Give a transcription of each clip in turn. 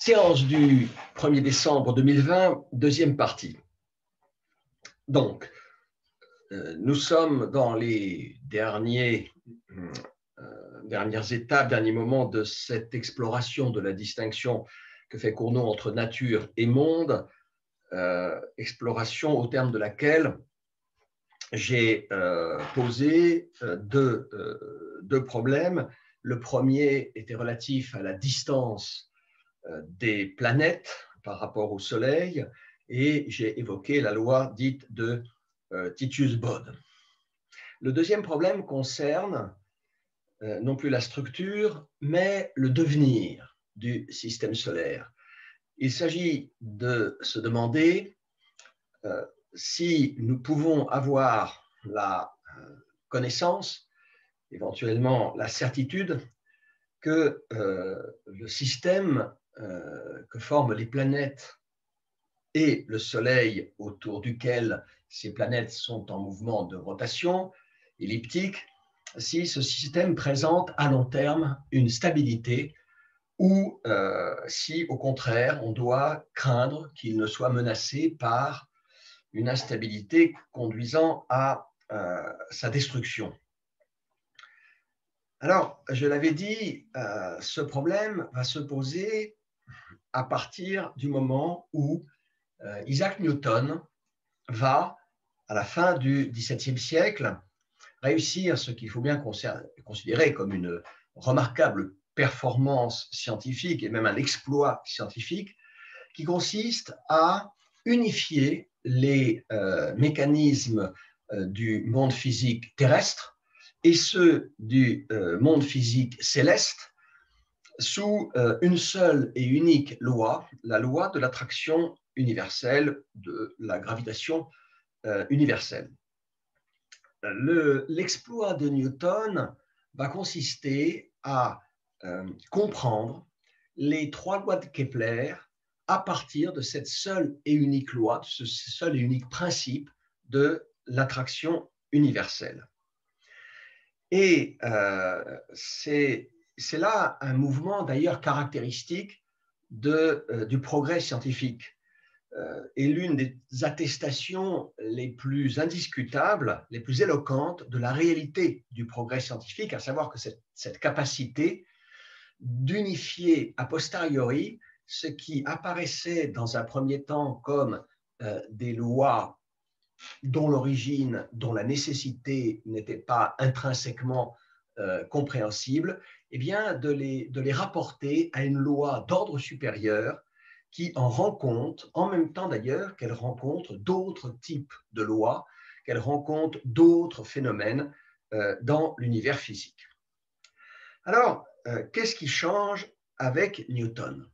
Séance du 1er décembre 2020, deuxième partie. Donc, nous sommes dans les dernières étapes, derniers moments de cette exploration de la distinction que fait Cournot entre nature et monde, exploration au terme de laquelle j'ai posé deux problèmes. Le premier était relatif à la distance des planètes par rapport au Soleil, et j'ai évoqué la loi dite de Titius-Bode. Le deuxième problème concerne non plus la structure, mais le devenir du système solaire. Il s'agit de se demander si nous pouvons avoir la connaissance, éventuellement la certitude, que le système que forment les planètes et le Soleil autour duquel ces planètes sont en mouvement de rotation elliptique, si ce système présente à long terme une stabilité ou si au contraire on doit craindre qu'il ne soit menacé par une instabilité conduisant à sa destruction. Alors, je l'avais dit, ce problème va se poser à partir du moment où Isaac Newton va, à la fin du XVIIe siècle, réussir ce qu'il faut bien considérer comme une remarquable performance scientifique et même un exploit scientifique qui consiste à unifier les mécanismes du monde physique terrestre et ceux du monde physique céleste sous une seule et unique loi, la loi de l'attraction universelle, de la gravitation universelle. L'exploit de Newton va consister à comprendre les trois lois de Kepler à partir de cette seule et unique loi, de ce seul et unique principe de l'attraction universelle. Et c'est là un mouvement d'ailleurs caractéristique du progrès scientifique et l'une des attestations les plus indiscutables, les plus éloquentes de la réalité du progrès scientifique, à savoir que cette capacité d'unifier a posteriori ce qui apparaissait dans un premier temps comme des lois dont l'origine, dont la nécessité n'était pas intrinsèquement compréhensible, eh bien de les rapporter à une loi d'ordre supérieur qui en rend compte, en même temps d'ailleurs qu'elle rencontre d'autres types de lois, qu'elle rencontre d'autres phénomènes dans l'univers physique. Alors, qu'est-ce qui change avec Newton?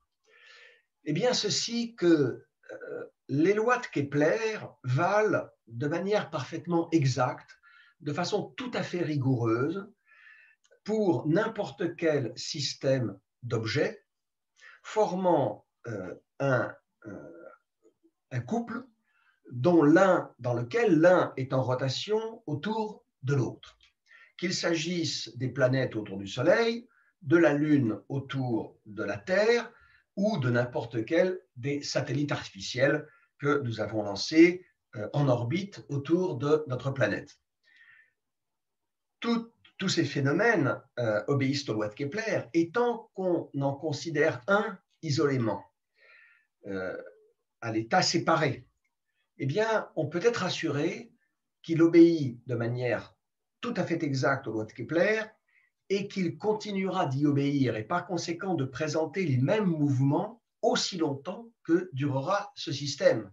Eh bien, ceci que les lois de Kepler valent de manière parfaitement exacte, de façon tout à fait rigoureuse, pour n'importe quel système d'objets formant un couple dans lequel l'un est en rotation autour de l'autre. Qu'il s'agisse des planètes autour du Soleil, de la Lune autour de la Terre ou de n'importe quel des satellites artificiels que nous avons lancés en orbite autour de notre planète. Tous ces phénomènes obéissent aux lois de Kepler, et tant qu'on en considère un isolément, à l'état séparé, eh bien, on peut être assuré qu'il obéit de manière tout à fait exacte aux lois de Kepler et qu'il continuera d'y obéir et par conséquent de présenter les mêmes mouvements aussi longtemps que durera ce système,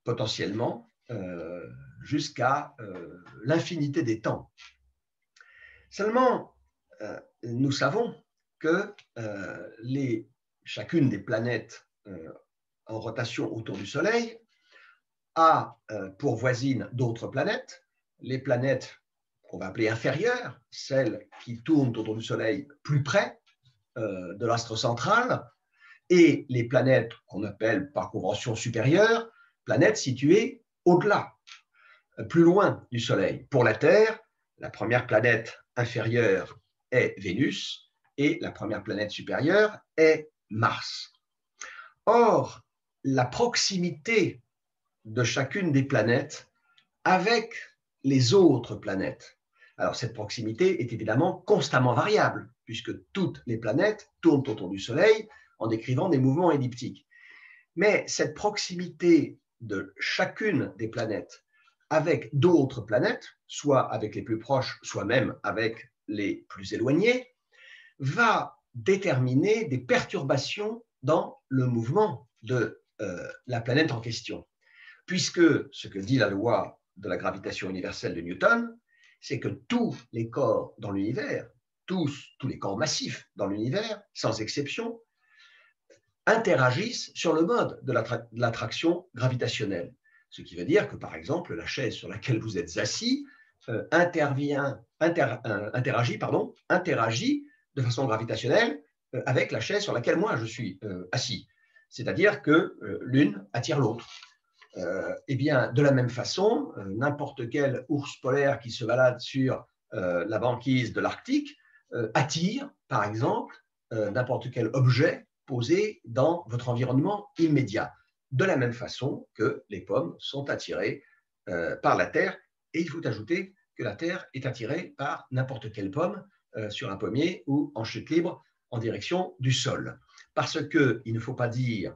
potentiellement jusqu'à l'infinité des temps. Seulement, nous savons que chacune des planètes en rotation autour du Soleil a pour voisine d'autres planètes, les planètes qu'on va appeler inférieures, celles qui tournent autour du Soleil plus près de l'astre central, et les planètes qu'on appelle par convention supérieure, planètes situées au-delà, plus loin du Soleil. Pour la Terre, la première planète inférieure est Vénus et la première planète supérieure est Mars. Or, la proximité de chacune des planètes avec les autres planètes. Alors, cette proximité est évidemment constamment variable, puisque toutes les planètes tournent autour du Soleil en décrivant des mouvements elliptiques. Mais cette proximité de chacune des planètes avec d'autres planètes, soit avec les plus proches, soit même avec les plus éloignées, va déterminer des perturbations dans le mouvement de la planète en question. Puisque ce que dit la loi de la gravitation universelle de Newton, c'est que tous les corps dans l'univers, tous les corps massifs dans l'univers, sans exception, interagissent sur le mode de l'attraction gravitationnelle. Ce qui veut dire que, par exemple, la chaise sur laquelle vous êtes assis interagit de façon gravitationnelle avec la chaise sur laquelle moi je suis assis. C'est-à-dire que l'une attire l'autre. Eh bien, de la même façon, n'importe quel ours polaire qui se balade sur la banquise de l'Arctique attire, par exemple, n'importe quel objet posé dans votre environnement immédiat. De la même façon que les pommes sont attirées par la Terre. Et il faut ajouter que la Terre est attirée par n'importe quelle pomme sur un pommier ou en chute libre en direction du sol. Parce qu'il ne faut pas dire,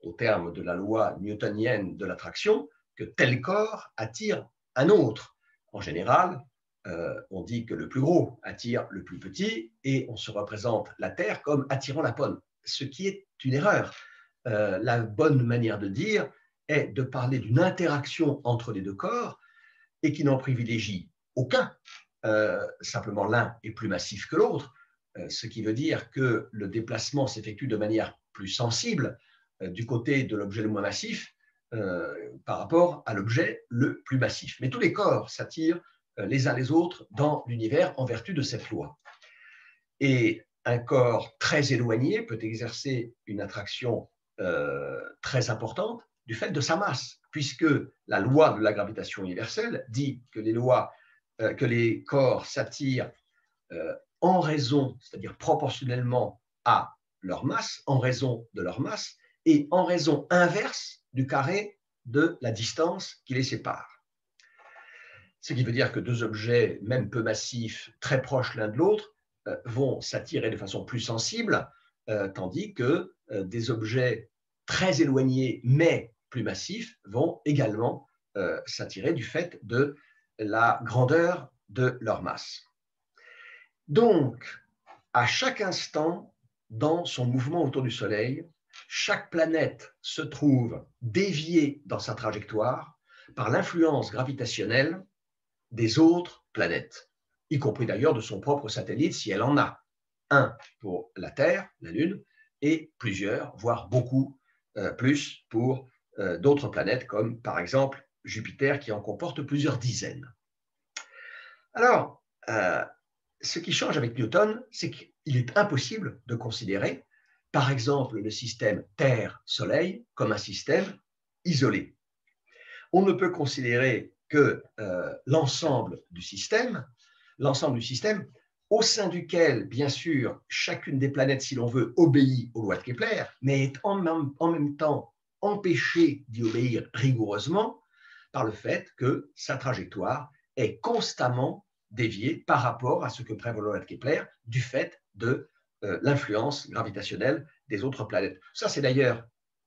au terme de la loi newtonienne de l'attraction, que tel corps attire un autre. En général, on dit que le plus gros attire le plus petit et on se représente la Terre comme attirant la pomme, ce qui est une erreur. La bonne manière de dire est de parler d'une interaction entre les deux corps et qui n'en privilégie aucun. Simplement l'un est plus massif que l'autre, ce qui veut dire que le déplacement s'effectue de manière plus sensible du côté de l'objet le moins massif par rapport à l'objet le plus massif. Mais tous les corps s'attirent les uns les autres dans l'univers en vertu de cette loi. Et un corps très éloigné peut exercer une attraction très importante du fait de sa masse, puisque la loi de la gravitation universelle dit que que les corps s'attirent en raison, c'est-à-dire proportionnellement à leur masse, en raison de leur masse, et en raison inverse du carré de la distance qui les sépare. Ce qui veut dire que deux objets, même peu massifs, très proches l'un de l'autre, vont s'attirer de façon plus sensible, tandis que des objets très éloignés, mais plus massifs, vont également s'attirer du fait de la grandeur de leur masse. Donc, à chaque instant, dans son mouvement autour du Soleil, chaque planète se trouve déviée dans sa trajectoire par l'influence gravitationnelle des autres planètes, y compris d'ailleurs de son propre satellite si elle en a. Un pour la Terre, la Lune, et plusieurs, voire beaucoup plus pour d'autres planètes comme par exemple Jupiter qui en comporte plusieurs dizaines. Alors, ce qui change avec Newton, c'est qu'il est impossible de considérer, par exemple, le système Terre-Soleil comme un système isolé. On ne peut considérer que l'ensemble du système, au sein duquel, bien sûr, chacune des planètes, si l'on veut, obéit aux lois de Kepler, mais est en même temps empêchée d'y obéir rigoureusement par le fait que sa trajectoire est constamment déviée par rapport à ce que prévoit la loi de Kepler du fait de l'influence gravitationnelle des autres planètes. Ça, c'est d'ailleurs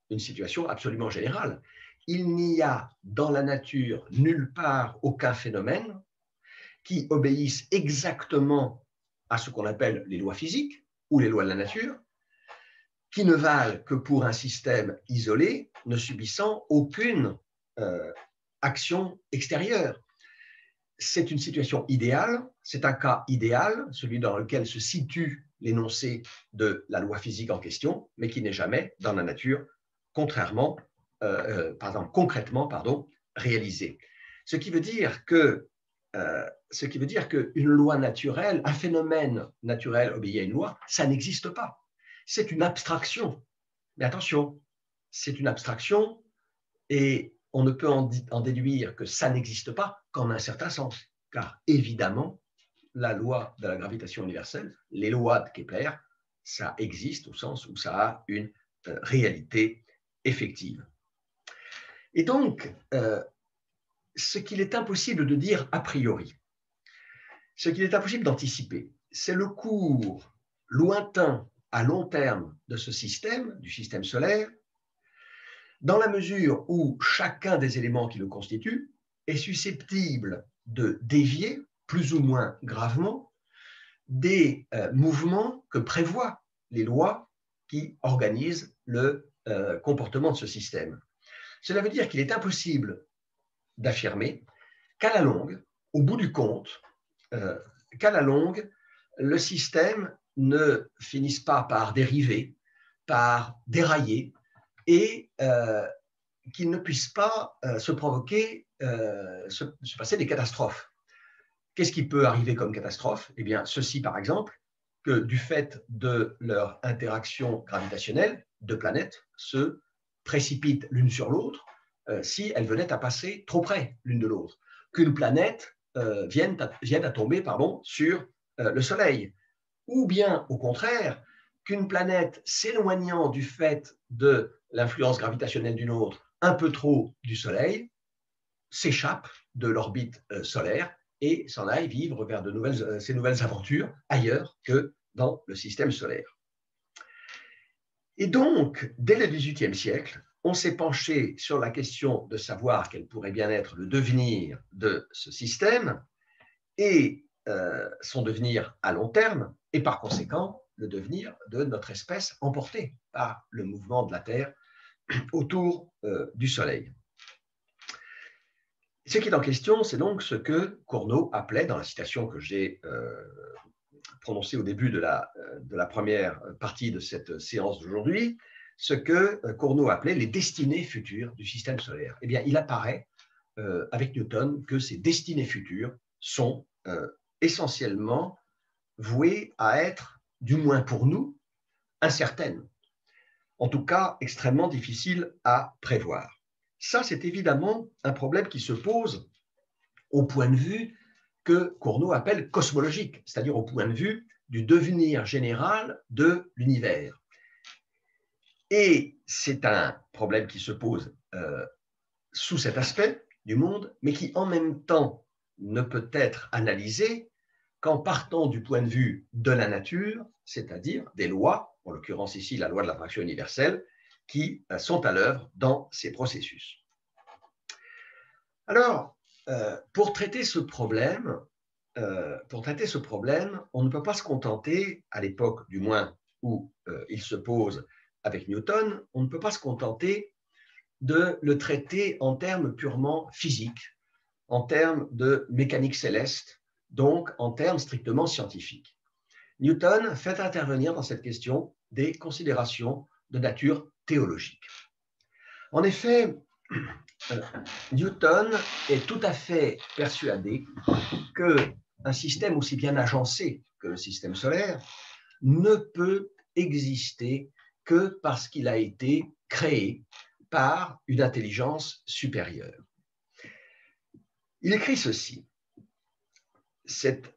une situation absolument générale. Il n'y a dans la nature nulle part aucun phénomène qui obéisse exactement à ce qu'on appelle les lois physiques ou les lois de la nature, qui ne valent que pour un système isolé, ne subissant aucune action extérieure. C'est une situation idéale, c'est un cas idéal, celui dans lequel se situe l'énoncé de la loi physique en question, mais qui n'est jamais dans la nature, concrètement réalisé. Ce qui veut dire qu'une loi naturelle, un phénomène naturel obéit à une loi, ça n'existe pas. C'est une abstraction. Mais attention, c'est une abstraction et on ne peut en déduire que ça n'existe pas qu'en un certain sens. Car évidemment, la loi de la gravitation universelle, les lois de Kepler, ça existe au sens où ça a une réalité effective. Et donc, ce qu'il est impossible de dire a priori, ce qu'il est impossible d'anticiper, c'est le cours lointain à long terme de ce système, du système solaire, dans la mesure où chacun des éléments qui le constituent est susceptible de dévier plus ou moins gravement des mouvements que prévoient les lois qui organisent le comportement de ce système. Cela veut dire qu'il est impossible d'affirmer qu'à la longue, au bout du compte, qu'à la longue, le système ne finisse pas par dériver, par dérailler, et qu'il ne puisse pas se provoquer, se passer des catastrophes. Qu'est-ce qui peut arriver comme catastrophe? Eh bien, ceci, par exemple, que du fait de leur interaction gravitationnelle, deux planètes se précipitent l'une sur l'autre si elles venaient à passer trop près l'une de l'autre. Qu'une planète vienne à tomber sur le Soleil. Ou bien, au contraire, qu'une planète s'éloignant du fait de l'influence gravitationnelle d'une autre un peu trop du Soleil s'échappe de l'orbite solaire et s'en aille vivre vers ces nouvelles aventures ailleurs que dans le système solaire. Et donc, dès le XVIIIe siècle, on s'est penché sur la question de savoir quel pourrait bien être le devenir de ce système et son devenir à long terme, et par conséquent, le devenir de notre espèce emportée par le mouvement de la Terre autour du Soleil. Ce qui est en question, c'est donc ce que Cournot appelait, dans la citation que j'ai prononcée au début de la première partie de cette séance d'aujourd'hui, ce que Cournot appelait les destinées futures du système solaire. Eh bien, il apparaît avec Newton que ces destinées futures sont essentiellement vouées à être, du moins pour nous, incertaines. En tout cas, extrêmement difficiles à prévoir. Ça, c'est évidemment un problème qui se pose au point de vue que Cournot appelle cosmologique, c'est-à-dire au point de vue du devenir général de l'univers. Et c'est un problème qui se pose sous cet aspect du monde, mais qui en même temps ne peut être analysé qu'en partant du point de vue de la nature, c'est-à-dire des lois, en l'occurrence ici la loi de l'attraction universelle, qui sont à l'œuvre dans ces processus. Alors, pour traiter ce problème, on ne peut pas se contenter, à l'époque du moins où il se pose avec Newton, on ne peut pas se contenter de le traiter en termes purement physiques, en termes de mécanique céleste, donc en termes strictement scientifiques. Newton fait intervenir dans cette question des considérations de nature théologique. En effet, Newton est tout à fait persuadé qu'un système aussi bien agencé que le système solaire ne peut exister que parce qu'il a été créé par une intelligence supérieure. Il écrit ceci: cet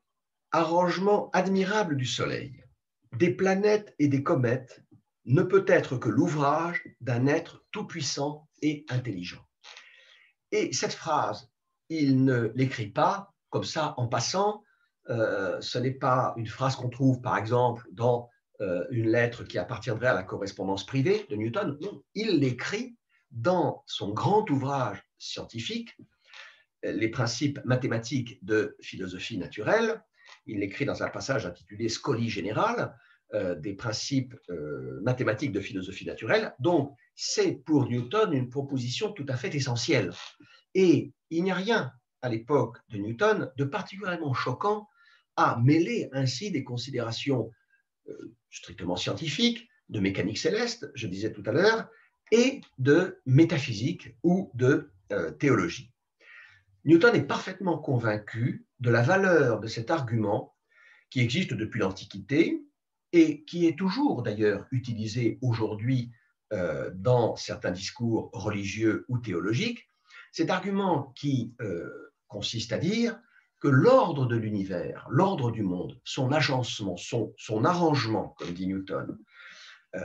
arrangement admirable du Soleil, des planètes et des comètes ne peut être que l'ouvrage d'un être tout-puissant et intelligent. Et cette phrase, il ne l'écrit pas comme ça en passant. Ce n'est pas une phrase qu'on trouve, par exemple, dans une lettre qui appartiendrait à la correspondance privée de Newton. Non, il l'écrit dans son grand ouvrage scientifique, Les principes mathématiques de philosophie naturelle. Il l'écrit dans un passage intitulé Scolie générale, des principes mathématiques de philosophie naturelle. Donc, c'est pour Newton une proposition tout à fait essentielle. Et il n'y a rien à l'époque de Newton de particulièrement choquant à mêler ainsi des considérations strictement scientifiques, de mécanique céleste, je disais tout à l'heure, et de métaphysique ou de théologie. Newton est parfaitement convaincu de la valeur de cet argument qui existe depuis l'Antiquité et qui est toujours d'ailleurs utilisé aujourd'hui dans certains discours religieux ou théologiques. Cet argument qui consiste à dire que l'ordre de l'univers, l'ordre du monde, son agencement, son arrangement, comme dit Newton,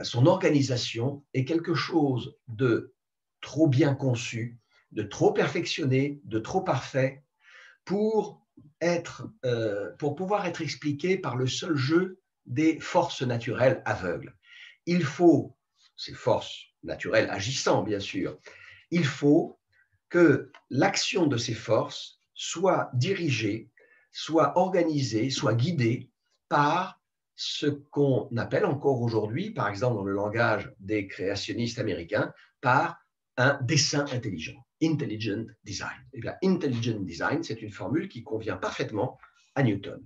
son organisation est quelque chose de trop bien conçu, de trop perfectionné, de trop parfait pour pouvoir être expliqué par le seul jeu des forces naturelles aveugles. Il faut, ces forces naturelles agissant bien sûr, il faut que l'action de ces forces soit dirigée, soit organisée, soit guidée par ce qu'on appelle encore aujourd'hui, par exemple dans le langage des créationnistes américains, par un dessin intelligent, intelligent design. Et bien, intelligent design, c'est une formule qui convient parfaitement à Newton.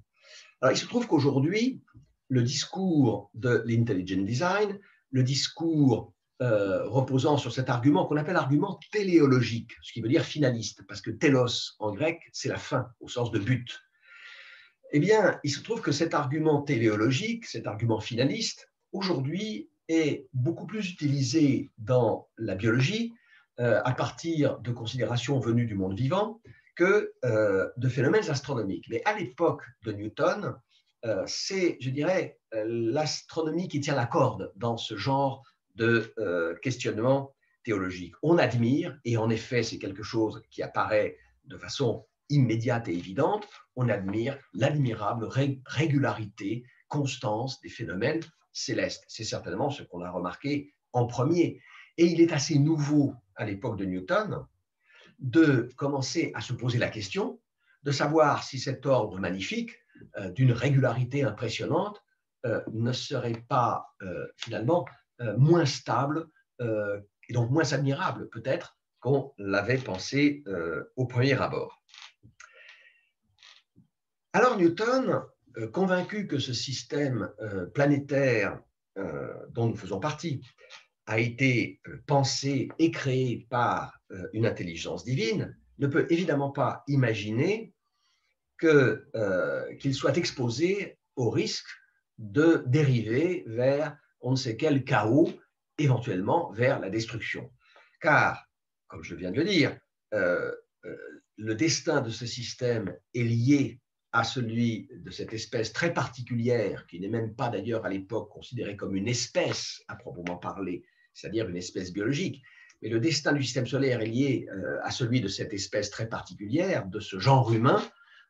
Alors, il se trouve qu'aujourd'hui, le discours de l'intelligent design, le discours reposant sur cet argument qu'on appelle argument téléologique, ce qui veut dire finaliste, parce que télos en grec, c'est la fin, au sens de but. Eh bien, il se trouve que cet argument téléologique, cet argument finaliste, aujourd'hui est beaucoup plus utilisé dans la biologie à partir de considérations venues du monde vivant que de phénomènes astronomiques. Mais à l'époque de Newton, c'est, je dirais, l'astronomie qui tient la corde dans ce genre de questionnement théologique. On admire, et en effet, c'est quelque chose qui apparaît de façon immédiate et évidente, on admire l'admirable régularité, constance des phénomènes célestes. C'est certainement ce qu'on a remarqué en premier. Et il est assez nouveau à l'époque de Newton de commencer à se poser la question de savoir si cet ordre magnifique, d'une régularité impressionnante, ne serait pas finalement moins stable et donc moins admirable peut-être qu'on l'avait pensé au premier abord. Alors Newton, convaincu que ce système planétaire dont nous faisons partie a été pensé et créé par une intelligence divine, ne peut évidemment pas imaginer qu'il soit exposé au risque de dériver vers on ne sait quel chaos, éventuellement vers la destruction. Car, comme je viens de le dire, le destin de ce système est lié à celui de cette espèce très particulière, qui n'est même pas d'ailleurs à l'époque considérée comme une espèce à proprement parler, c'est-à-dire une espèce biologique. Mais le destin du système solaire est lié à celui de cette espèce très particulière, de ce genre humain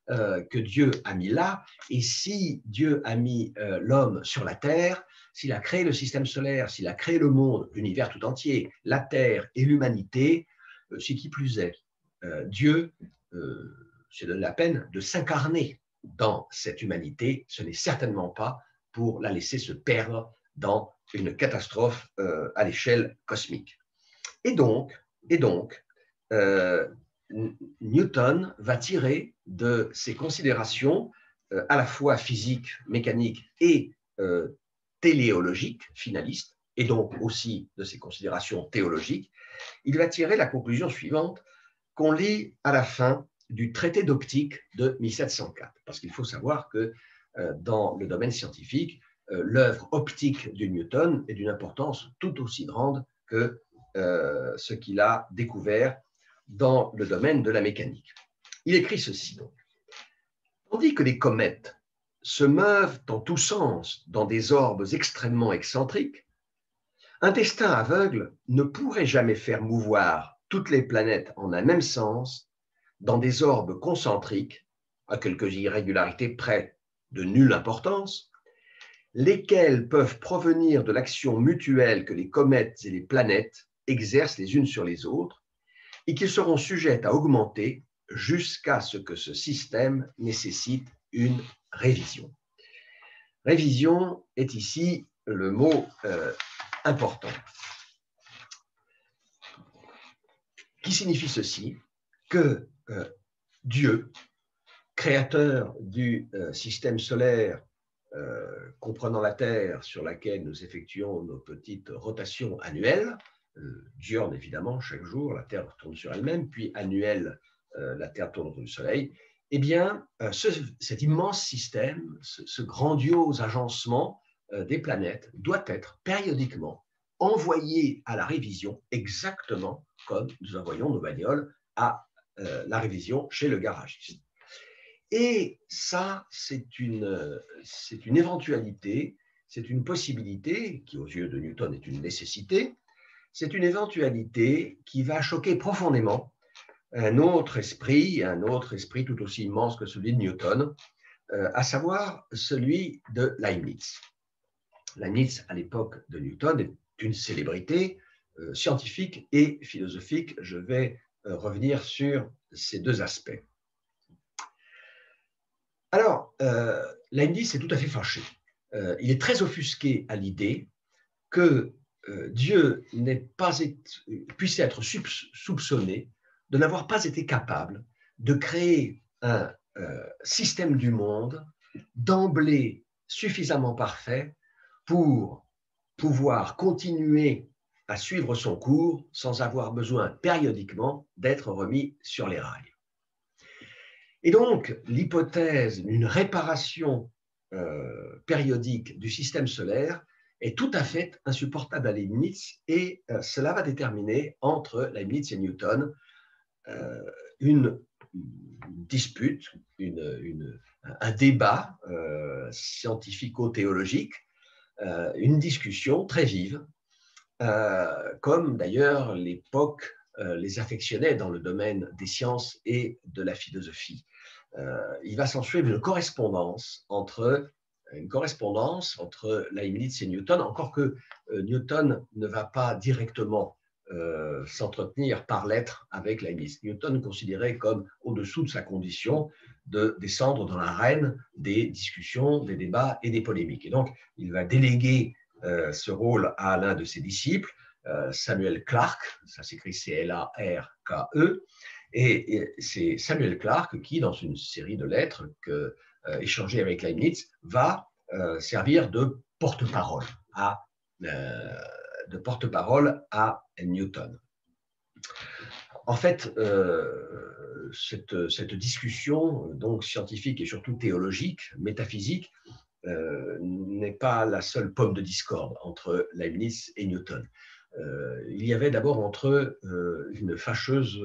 que Dieu a mis là. Et si Dieu a mis l'homme sur la Terre, s'il a créé le système solaire, s'il a créé le monde, l'univers tout entier, la Terre et l'humanité, c'est qui plus est, Dieu se donne la peine de s'incarner dans cette humanité. Ce n'est certainement pas pour la laisser se perdre dans une catastrophe à l'échelle cosmique. Et donc Newton va tirer de ces considérations à la fois physiques, mécaniques et téléologiques, finalistes, et donc aussi de ces considérations théologiques, il va tirer la conclusion suivante qu'on lit à la fin du traité d'optique de 1704. Parce qu'il faut savoir que dans le domaine scientifique, l'œuvre optique de Newton est d'une importance tout aussi grande que ce qu'il a découvert dans le domaine de la mécanique. Il écrit ceci donc. Tandis que les comètes se meuvent en tous sens dans des orbes extrêmement excentriques, un destin aveugle ne pourrait jamais faire mouvoir toutes les planètes en un même sens dans des orbes concentriques, à quelques irrégularités près de nulle importance, lesquelles peuvent provenir de l'action mutuelle que les comètes et les planètes exercent les unes sur les autres, et qui seront sujettes à augmenter jusqu'à ce que ce système nécessite une révision. Révision est ici le mot important. Qui signifie ceci, que Dieu, créateur du système solaire comprenant la Terre sur laquelle nous effectuons nos petites rotations annuelles, diurnes évidemment, chaque jour, la Terre tourne sur elle-même, puis annuelle, la Terre tourne autour du Soleil, eh bien, cet immense système, ce grandiose agencement des planètes doit être périodiquement envoyé à la révision exactement comme nous envoyons nos bagnoles à la révision chez le garagiste. Et ça, c'est une éventualité, c'est une possibilité qui, aux yeux de Newton, est une nécessité. C'est une éventualité qui va choquer profondément un autre esprit tout aussi immense que celui de Newton, à savoir celui de Leibniz. Leibniz, à l'époque de Newton, est une célébrité scientifique et philosophique. Je vais revenir sur ces deux aspects. Alors, Leibniz est tout à fait fâché. Il est très offusqué à l'idée que Dieu puisse être soupçonné de n'avoir pas été capable de créer un système du monde d'emblée suffisamment parfait pour pouvoir continuer à suivre son cours sans avoir besoin périodiquement d'être remis sur les rails. Et donc, l'hypothèse d'une réparation périodique du système solaire est tout à fait insupportable à Leibniz, et cela va déterminer entre Leibniz et Newton une dispute, un débat scientifico-théologique, une discussion très vive, comme d'ailleurs l'époque les affectionnait dans le domaine des sciences et de la philosophie. Il va s'en suivre une correspondance entre Leibniz et Newton, encore que Newton ne va pas directement s'entretenir par lettres avec Leibniz. Newton considérait comme au-dessous de sa condition de descendre dans l'arène des discussions, des débats et des polémiques. Et donc, il va déléguer ce rôle à l'un de ses disciples, Samuel Clarke, ça s'écrit C-L-A-R-K-E, et c'est Samuel Clarke qui, dans une série de lettres échangées avec Leibniz, va servir de porte-parole à Newton. En fait, cette discussion donc scientifique et surtout théologique, métaphysique, n'est pas la seule pomme de discorde entre Leibniz et Newton. Il y avait d'abord entre eux une fâcheuse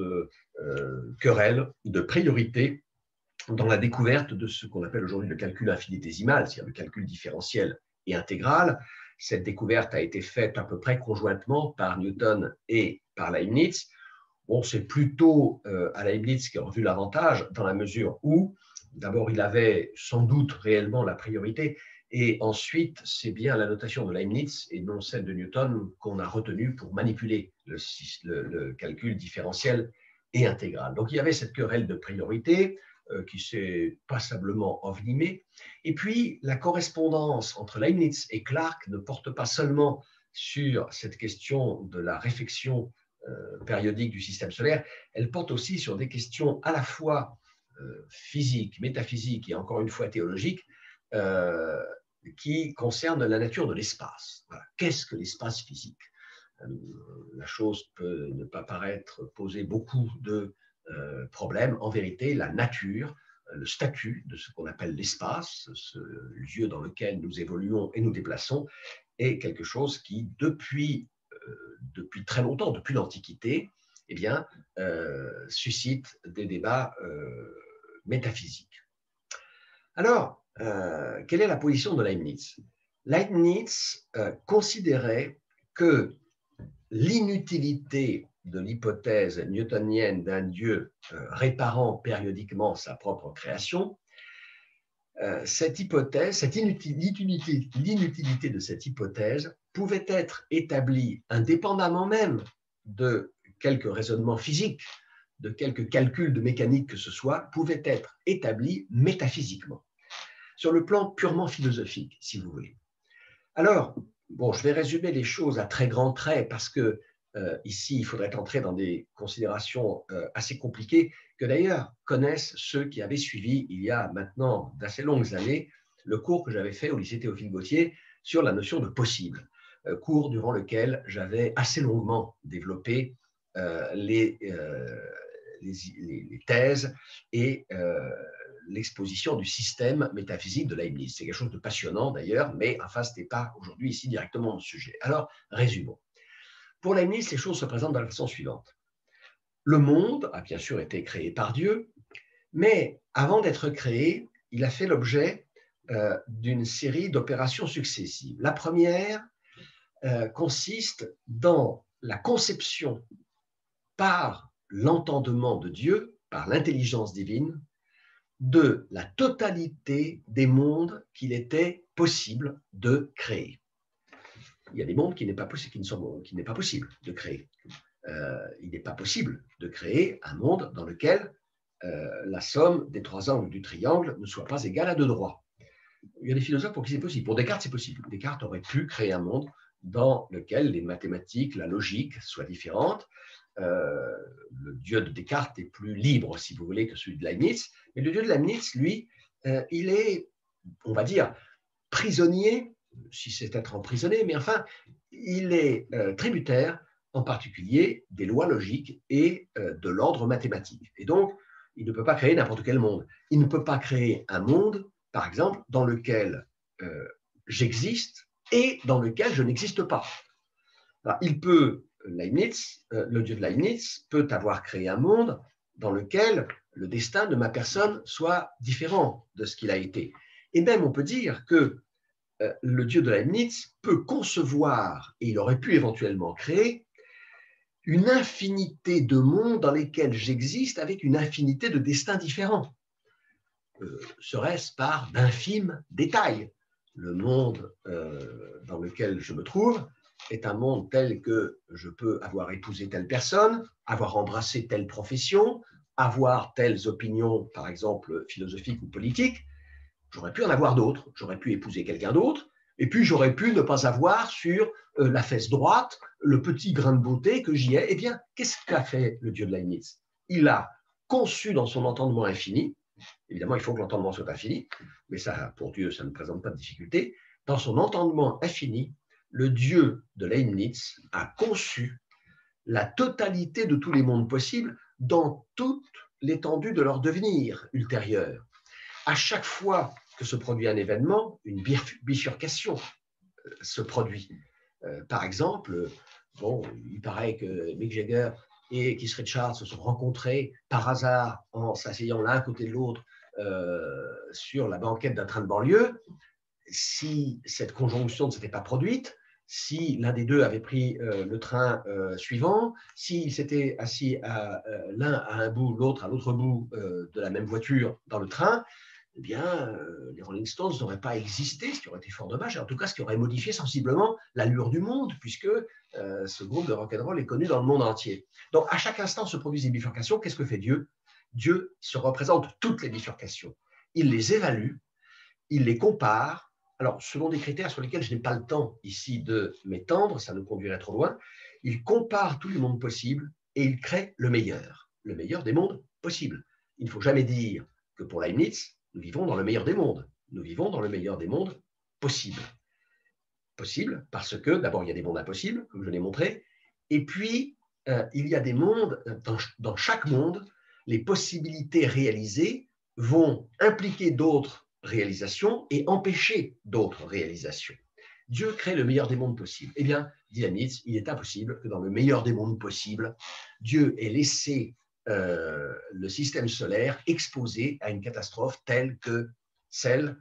querelle de priorité dans la découverte de ce qu'on appelle aujourd'hui le calcul infinitésimal, c'est-à-dire le calcul différentiel et intégral. Cette découverte a été faite à peu près conjointement par Newton et par Leibniz. Bon, c'est plutôt à Leibniz qui a revu l'avantage, dans la mesure où, d'abord, il avait sans doute réellement la priorité, et ensuite, c'est bien la notation de Leibniz et non celle de Newton qu'on a retenue pour manipuler le calcul différentiel et intégral. Donc, il y avait cette querelle de priorité qui s'est passablement envenimée. Et puis, la correspondance entre Leibniz et Clarke ne porte pas seulement sur cette question de la réflexion périodique du système solaire, elle porte aussi sur des questions à la fois physiques, métaphysiques et encore une fois théologiques, qui concernent la nature de l'espace. Voilà. Qu'est-ce que l'espace physique? La chose peut ne pas paraître poser beaucoup de problèmes. En vérité, la nature, le statut de ce qu'on appelle l'espace, ce lieu dans lequel nous évoluons et nous déplaçons, est quelque chose qui, depuis très longtemps, depuis l'Antiquité, eh bien, suscite des débats métaphysiques. Alors, quelle est la position de Leibniz? Leibniz considérait que l'inutilité de l'hypothèse newtonienne d'un Dieu réparant périodiquement sa propre création, l'inutilité de cette hypothèse pouvait être établie indépendamment même de quelques raisonnements physiques, de quelques calculs de mécanique que ce soit, pouvait être établie métaphysiquement, sur le plan purement philosophique, si vous voulez. Alors, bon, je vais résumer les choses à très grands traits parce que ici, il faudrait entrer dans des considérations assez compliquées que d'ailleurs connaissent ceux qui avaient suivi il y a maintenant d'assez longues années le cours que j'avais fait au lycée Théophile Gautier sur la notion de possible, cours durant lequel j'avais assez longuement développé les thèses et l'exposition du système métaphysique de Leibniz. C'est quelque chose de passionnant d'ailleurs, mais enfin, ce n'est pas aujourd'hui ici directement le sujet. Alors, résumons. Pour Leibniz, les choses se présentent de la façon suivante. Le monde a bien sûr été créé par Dieu, mais avant d'être créé, il a fait l'objet d'une série d'opérations successives. La première consiste dans la conception par l'entendement de Dieu, par l'intelligence divine, de la totalité des mondes qu'il était possible de créer. Il y a des mondes qui n'est pas possible de créer. Il n'est pas possible de créer un monde dans lequel la somme des trois angles du triangle ne soit pas égale à 2 droits. Il y a des philosophes pour qui c'est possible. Pour Descartes, c'est possible. Descartes aurait pu créer un monde dans lequel les mathématiques, la logique soient différentes. Le Dieu de Descartes est plus libre, si vous voulez, que celui de Leibniz. Mais le Dieu de Leibniz, lui, il est, on va dire, prisonnier, si c'est être emprisonné, mais enfin, il est tributaire, en particulier, des lois logiques et de l'ordre mathématique. Et donc, il ne peut pas créer n'importe quel monde. Il ne peut pas créer un monde, par exemple, dans lequel j'existe et dans lequel je n'existe pas. Alors, il peut, Leibniz, le Dieu de Leibniz, peut avoir créé un monde dans lequel le destin de ma personne soit différent de ce qu'il a été. Et même, on peut dire que le Dieu de Leibniz peut concevoir, et il aurait pu éventuellement créer, une infinité de mondes dans lesquels j'existe avec une infinité de destins différents. Serait-ce par d'infimes détails. Le monde dans lequel je me trouve est un monde tel que je peux avoir épousé telle personne, avoir embrassé telle profession, avoir telles opinions, par exemple philosophiques ou politiques. J'aurais pu en avoir d'autres, j'aurais pu épouser quelqu'un d'autre, et puis j'aurais pu ne pas avoir sur la fesse droite le petit grain de beauté que j'y ai. Eh bien, qu'est-ce qu'a fait le Dieu de Leibniz? Il a conçu dans son entendement infini, évidemment il faut que l'entendement soit infini, mais ça, pour Dieu, ça ne présente pas de difficulté, dans son entendement infini, le Dieu de Leibniz a conçu la totalité de tous les mondes possibles dans toute l'étendue de leur devenir ultérieur. À chaque fois que se produit un événement, une bifurcation se produit. Par exemple, bon, il paraît que Mick Jagger et Keith Richards se sont rencontrés par hasard en s'asseyant l'un à côté de l'autre sur la banquette d'un train de banlieue. Si cette conjonction ne s'était pas produite, si l'un des deux avait pris le train suivant, s'il s'était assis l'un à un bout, l'autre à l'autre bout de la même voiture dans le train, eh bien, les Rolling Stones n'auraient pas existé, ce qui aurait été fort dommage, et en tout cas, ce qui aurait modifié sensiblement l'allure du monde, puisque ce groupe de rock'n'roll est connu dans le monde entier. Donc, à chaque instant se produisent des bifurcations. Qu'est-ce que fait Dieu? Dieu se représente toutes les bifurcations. Il les évalue, il les compare. Alors, selon des critères sur lesquels je n'ai pas le temps ici de m'étendre, ça nous conduirait trop loin, il compare tous les mondes possibles et il crée le meilleur des mondes possibles. Il ne faut jamais dire que pour Leibniz, nous vivons dans le meilleur des mondes. Nous vivons dans le meilleur des mondes possibles. Possible parce que, d'abord, il y a des mondes impossibles, comme je l'ai montré, et puis, il y a des mondes, dans chaque monde, les possibilités réalisées vont impliquer d'autres réalisations et empêcher d'autres réalisations. Dieu crée le meilleur des mondes possibles. Eh bien, dit Leibniz, il est impossible que dans le meilleur des mondes possibles, Dieu ait laissé le système solaire exposé à une catastrophe telle que celle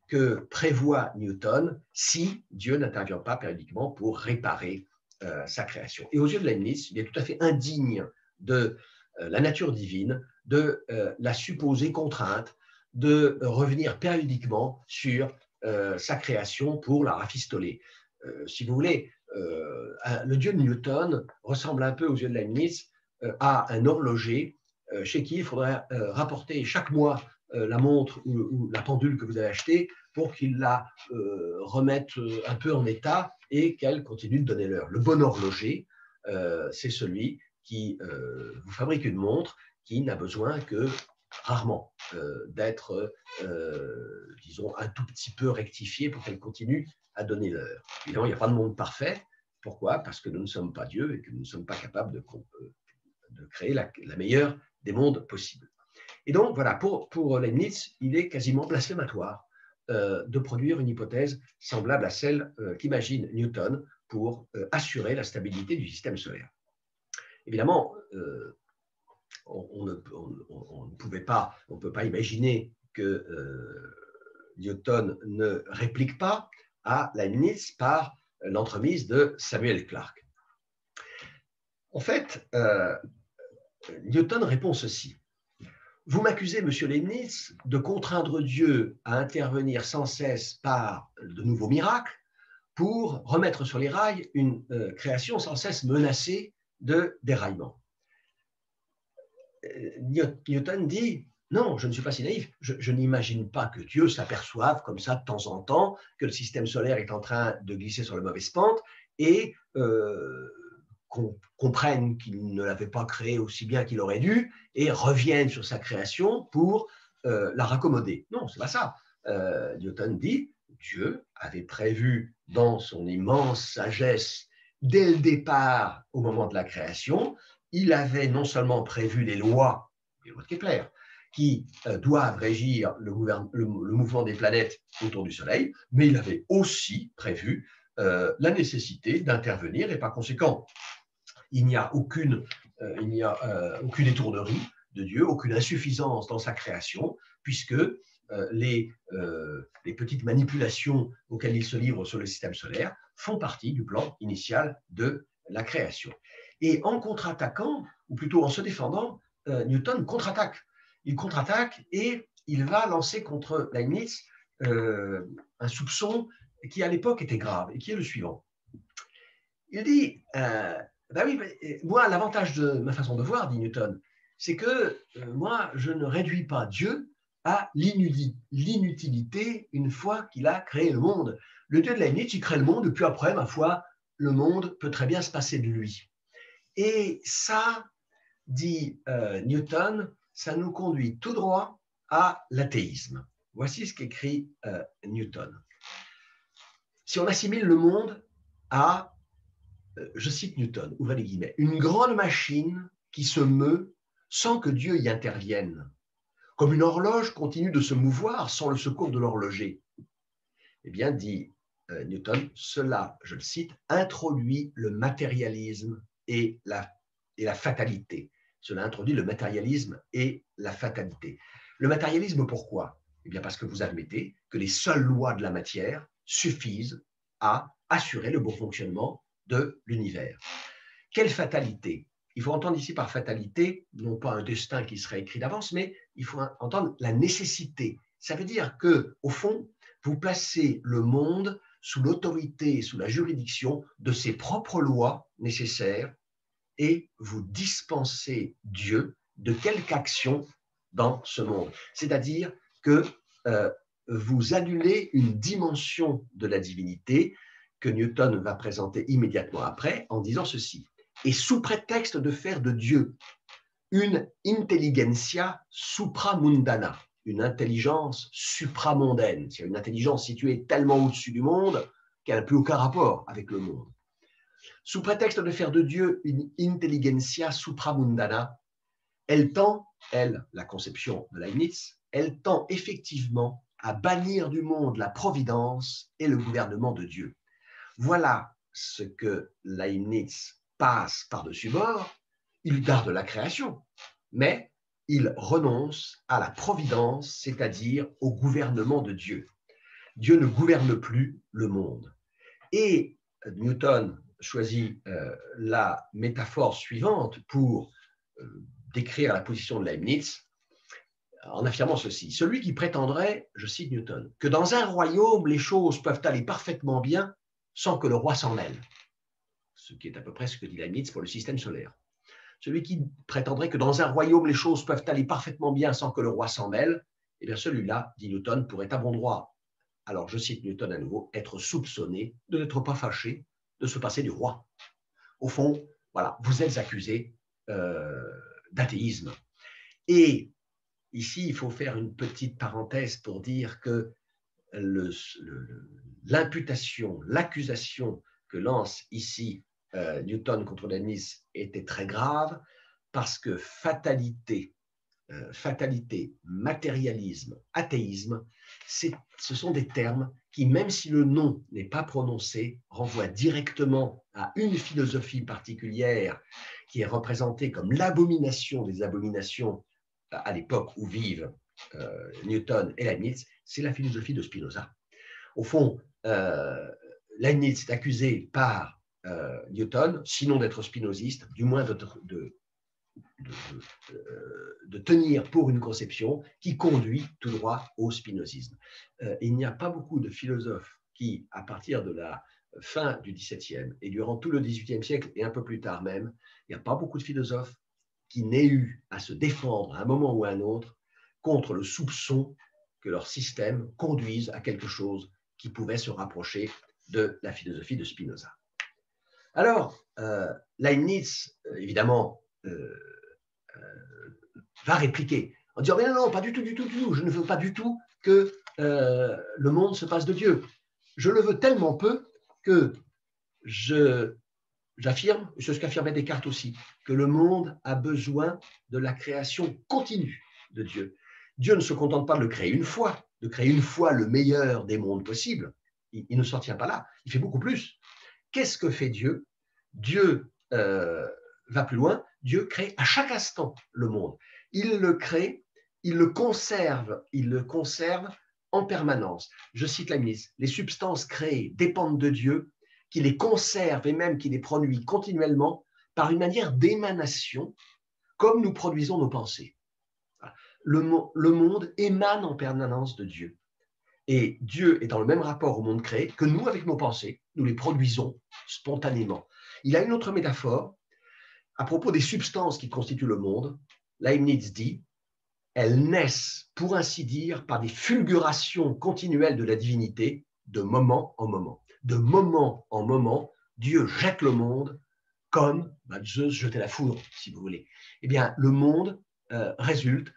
que prévoit Newton si Dieu n'intervient pas périodiquement pour réparer sa création. Et aux yeux de Leibniz, il est tout à fait indigne de la nature divine, de la supposée contrainte de revenir périodiquement sur sa création pour la rafistoler. Si vous voulez, le dieu de Newton ressemble un peu aux yeux de Leibniz à un horloger chez qui il faudrait rapporter chaque mois la montre ou la pendule que vous avez achetée pour qu'il la remette un peu en état et qu'elle continue de donner l'heure. Le bon horloger, c'est celui qui vous fabrique une montre qui n'a besoin que rarement d'être, disons, un tout petit peu rectifiée pour qu'elle continue à donner l'heure. Évidemment, il n'y a pas de monde parfait. Pourquoi? Parce que nous ne sommes pas Dieu et que nous ne sommes pas capables de créer la meilleure des mondes possibles. Et donc, voilà, pour Leibniz, il est quasiment blasphématoire de produire une hypothèse semblable à celle qu'imagine Newton pour assurer la stabilité du système solaire. Évidemment, on ne pouvait pas, on ne peut pas imaginer que Newton ne réplique pas à Leibniz par l'entremise de Samuel Clarke. En fait, Newton répond ceci. Vous m'accusez, monsieur Leibniz, de contraindre Dieu à intervenir sans cesse par de nouveaux miracles pour remettre sur les rails une création sans cesse menacée de déraillement. Newton dit, non, je ne suis pas si naïf, je n'imagine pas que Dieu s'aperçoive comme ça de temps en temps que le système solaire est en train de glisser sur la mauvaise pente et qu'on comprenne qu'il ne l'avait pas créé aussi bien qu'il aurait dû et revienne sur sa création pour la raccommoder. Non, c'est pas ça. Newton dit, Dieu avait prévu dans son immense sagesse, dès le départ, au moment de la création, il avait non seulement prévu les lois de Kepler, qui doivent régir le mouvement des planètes autour du Soleil, mais il avait aussi prévu la nécessité d'intervenir et par conséquent, il n'y a aucune étourderie de Dieu, aucune insuffisance dans sa création, puisque les petites manipulations auxquelles il se livre sur le système solaire font partie du plan initial de la création. Et en contre-attaquant, ou plutôt en se défendant, Newton contre-attaque. Il contre-attaque et il va lancer contre Leibniz un soupçon qui à l'époque était grave et qui est le suivant. Il dit, ben oui, moi l'avantage de ma façon de voir, dit Newton, c'est que moi je ne réduis pas Dieu à l'inutilité une fois qu'il a créé le monde. Le Dieu de Leibniz, il crée le monde et puis après, ma foi, le monde peut très bien se passer de lui. Et ça, dit Newton, ça nous conduit tout droit à l'athéisme. Voici ce qu'écrit Newton. Si on assimile le monde à, je cite Newton, ouvrez les guillemets, une grande machine qui se meut sans que Dieu y intervienne, comme une horloge continue de se mouvoir sans le secours de l'horloger. Eh bien, dit Newton, cela, je le cite, introduit le matérialisme et la fatalité. Cela introduit le matérialisme et la fatalité. Le matérialisme, pourquoi? Eh bien, parce que vous admettez que les seules lois de la matière suffisent à assurer le bon fonctionnement de l'univers. Quelle fatalité? Il faut entendre ici par fatalité, non pas un destin qui serait écrit d'avance, mais il faut entendre la nécessité. Ça veut dire que, au fond, vous placez le monde sous l'autorité, sous la juridiction de ses propres lois nécessaires et vous dispensez Dieu de quelque action dans ce monde. C'est-à-dire que vous annulez une dimension de la divinité que Newton va présenter immédiatement après en disant ceci. Et sous prétexte de faire de Dieu une intelligentsia supramundana, une intelligence supramondaine, c'est une intelligence située tellement au-dessus du monde qu'elle n'a plus aucun rapport avec le monde. Sous prétexte de faire de Dieu une intelligentsia supramundana, elle tend, la conception de Leibniz, elle tend effectivement à bannir du monde la providence et le gouvernement de Dieu. Voilà ce que Leibniz passe par-dessus bord. Il garde la création, mais il renonce à la providence, c'est-à-dire au gouvernement de Dieu. Dieu ne gouverne plus le monde. Et Newton choisit la métaphore suivante pour décrire la position de Leibniz en affirmant ceci. Celui qui prétendrait, je cite Newton, que dans un royaume, les choses peuvent aller parfaitement bien sans que le roi s'en mêle. Ce qui est à peu près ce que dit Leibniz pour le système solaire. Celui qui prétendrait que dans un royaume, les choses peuvent aller parfaitement bien sans que le roi s'en mêle, eh bien celui-là, dit Newton, pourrait à bon droit, alors je cite Newton à nouveau, être soupçonné de n'être pas fâché de se passer du roi. Au fond, voilà, vous êtes accusé d'athéisme. Et ici, il faut faire une petite parenthèse pour dire que l'imputation, l'accusation que lance ici Newton contre Leibniz était très grave parce que fatalité, matérialisme, athéisme, ce sont des termes qui, même si le nom n'est pas prononcé, renvoie directement à une philosophie particulière qui est représentée comme l'abomination des abominations à l'époque où vivent Newton et Leibniz, c'est la philosophie de Spinoza. Au fond, Leibniz est accusé par Newton, sinon d'être spinoziste, du moins de tenir pour une conception qui conduit tout droit au spinozisme. Il n'y a pas beaucoup de philosophes qui, à partir de la fin du XVIIe et durant tout le XVIIIe siècle et un peu plus tard même, il n'y a pas beaucoup de philosophes qui n'aient eu à se défendre à un moment ou à un autre contre le soupçon que leur système conduise à quelque chose qui pouvait se rapprocher de la philosophie de Spinoza. Alors, Leibniz, évidemment, va répliquer en disant « Mais non, pas du tout, du tout, du tout, je ne veux pas du tout que le monde se passe de Dieu. Je le veux tellement peu que j'affirme, et c'est ce qu'affirmait Descartes aussi, que le monde a besoin de la création continue de Dieu. Dieu ne se contente pas de le créer une fois, de créer une fois le meilleur des mondes possibles. Il ne s'en tient pas là, il fait beaucoup plus. Qu'est-ce que fait Dieu? Dieu va plus loin, Dieu crée à chaque instant le monde. Il le crée, il le conserve en permanence. Je cite Leibniz, les substances créées dépendent de Dieu, qui les conserve et même qui les produit continuellement par une manière d'émanation, comme nous produisons nos pensées. Le monde émane en permanence de Dieu. Et Dieu est dans le même rapport au monde créé que nous avec nos pensées. Nous les produisons spontanément. Il a une autre métaphore à propos des substances qui constituent le monde. Leibniz dit, elles naissent, pour ainsi dire, par des fulgurations continuelles de la divinité, de moment en moment. De moment en moment, Dieu jette le monde comme Zeus jetait la foudre, si vous voulez. Eh bien, le monde résulte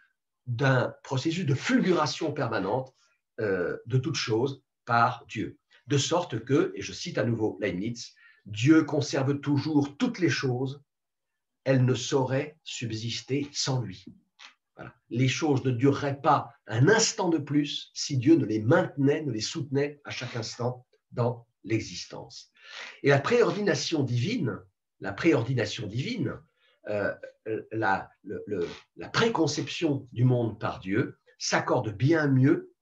d'un processus de fulguration permanente de toutes choses par Dieu. De sorte que, et je cite à nouveau Leibniz, Dieu conserve toujours toutes les choses, elles ne sauraient subsister sans lui. Voilà. Les choses ne dureraient pas un instant de plus si Dieu ne les maintenait, ne les soutenait à chaque instant dans l'existence. Et la préordination divine, la préconception du monde par Dieu s'accorde bien mieux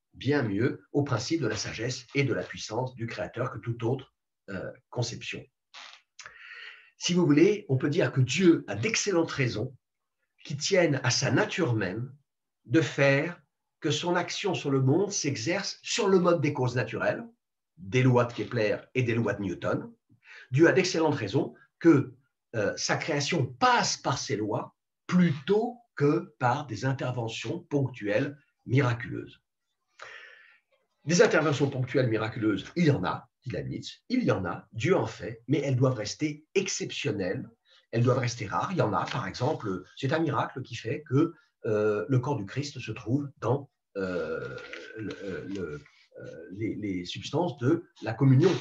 au principe de la sagesse et de la puissance du Créateur que toute autre conception. Si vous voulez, on peut dire que Dieu a d'excellentes raisons qui tiennent à sa nature même de faire que son action sur le monde s'exerce sur le mode des causes naturelles, des lois de Kepler et des lois de Newton. Dieu a d'excellentes raisons que sa création passe par ces lois plutôt que par des interventions ponctuelles miraculeuses. Des interventions ponctuelles miraculeuses, il y en a, dit Leibniz, il y en a, Dieu en fait, mais elles doivent rester exceptionnelles, elles doivent rester rares. Il y en a, par exemple, c'est un miracle qui fait que le corps du Christ se trouve dans les substances de la communion.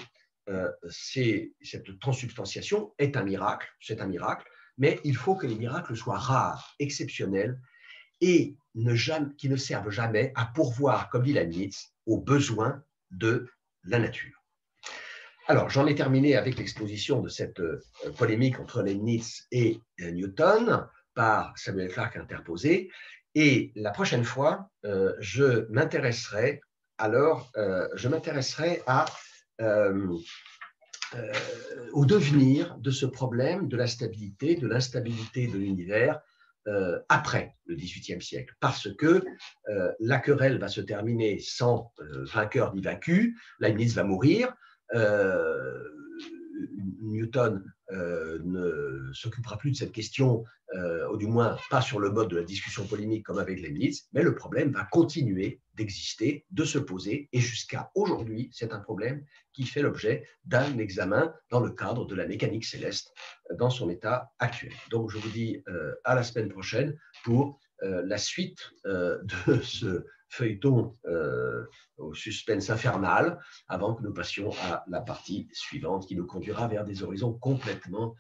Cette transsubstantiation est un miracle, c'est un miracle, mais il faut que les miracles soient rares, exceptionnels, et qui ne servent jamais à pourvoir, comme dit Leibniz, aux besoins de la nature. Alors, j'en ai terminé avec l'exposition de cette polémique entre Leibniz et Newton par Samuel Clarke interposé, et la prochaine fois, je m'intéresserai au devenir de ce problème de la stabilité, de l'instabilité de l'univers après le XVIIIe siècle, parce que la querelle va se terminer sans vainqueur ni vaincu, Leibniz va mourir, Newton ne s'occupera plus de cette question, ou du moins pas sur le mode de la discussion polémique comme avec Leibniz, mais le problème va continuer d'exister, de se poser, et jusqu'à aujourd'hui, c'est un problème qui fait l'objet d'un examen dans le cadre de la mécanique céleste dans son état actuel. Donc je vous dis à la semaine prochaine pour la suite de ce feuilleton au suspense infernal, avant que nous passions à la partie suivante qui nous conduira vers des horizons complètement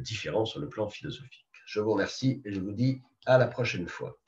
différents sur le plan philosophique. Je vous remercie et je vous dis à la prochaine fois.